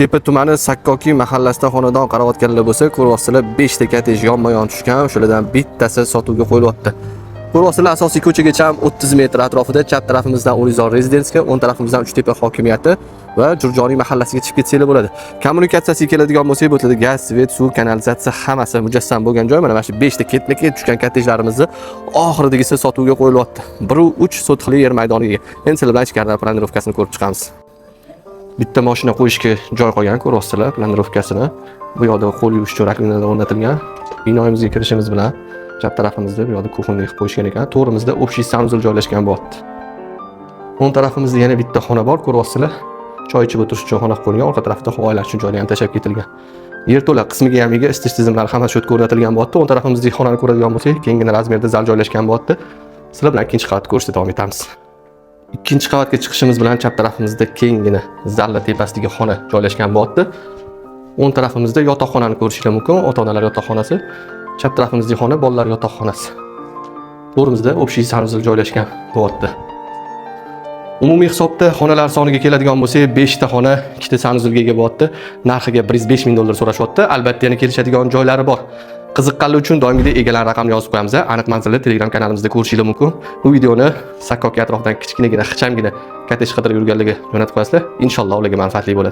Uchtepa tumani Sakkoki mahallasida xonadon qaratganlar bo'lsa, ko'ryapsizlar 5 ta kottej yonma-yon tushgan, shulardan bittasi sotuvga qo'yilyapti. Ko'ryapsizlar asosiy ko'chagacha 30 metr atrofida chap tarafimizdan Urizor rezidensiya, o'ng tarafimizdan Uchtepa hokimiyati va Jurjoniy mahallasiga chiqib ketsanglar bo'ladi. Kommunikatsiyasiga keladigan bo'lsak, bu yerda gaz, svet, suv, kanalizatsiya hammasi mujassam bo'lgan joy. Mana shu 5 ta ketma-ket tushgan kottejlarimizni oxiridagisi sotuvga qo'yilyapti. 1-3 sotixli yer maydoniga. Endi sizlar bilan ichkarida planirovkasini ko'rib chiqamiz. Bitta mashina qo'yishga joy qolgan, ko'ryapsizlar planirovkasini. Bu yoqda qo'l yuvish jo'rakligida o'rnatilgan. Binoyimizga kirishimiz bilan chap tarafimizda bu yoqda kuxonlik qilib qo'yishgan ekan. To'g'rimizda общий sanuzul joylashgan bo'lyapti. O'ng tarafimizda yana bitta xona bor, ko'ryapsizlar. Choy ichib o'tirish uchun xona qo'yilgan, orqa tarafda havoylash uchun joylar ham tashab ketilgan. Yerto'la qismiga ham ega isitish tizimlari hammasi shu yerga o'rnatilgan bo'lyapti. O'ng tarafimizda xonani ko'radigan bo'lsak, kengina razmerda zal joylashgan bo'lyapti. Sizlar bilan ikkinchi qavatni ko'rishda davom etamiz. Ikkinchi qavatga chiqishimiz bilan chap tarafimizda kengina zallar tepasidagi xona joylashgan bo'lyapti. O'ng tarafimizda yotoqxonani ko'rishingiz mumkin, ota-onalar yotoqxonasi. Chap tarafimizda xona bolalar yotoqxonasi. To'g'rimizda общий sanuzul joylashgan bo'lyapti. Umumiy hisobda xonalar soniga keladigan bo'lsak, 5 ta xona, 2 ta sanuzulga ega bo'lyapti. Narxiga $105 ming so'rashyapti. Albatta yana kelishadigan joylari bor. Qiziqqanlar uchun doimgidek egalar raqamini yozib qo'yamiz. Aniq manzilni Telegram kanalimizda ko'rishingiz mumkin. Bu videoni Sakkoki atrofidan kichkinagina, xichamgina kottej qidirib yurganlarga jo'natib qo'yasizlar. Inshaalloh ularga manfaatli bo'ladi.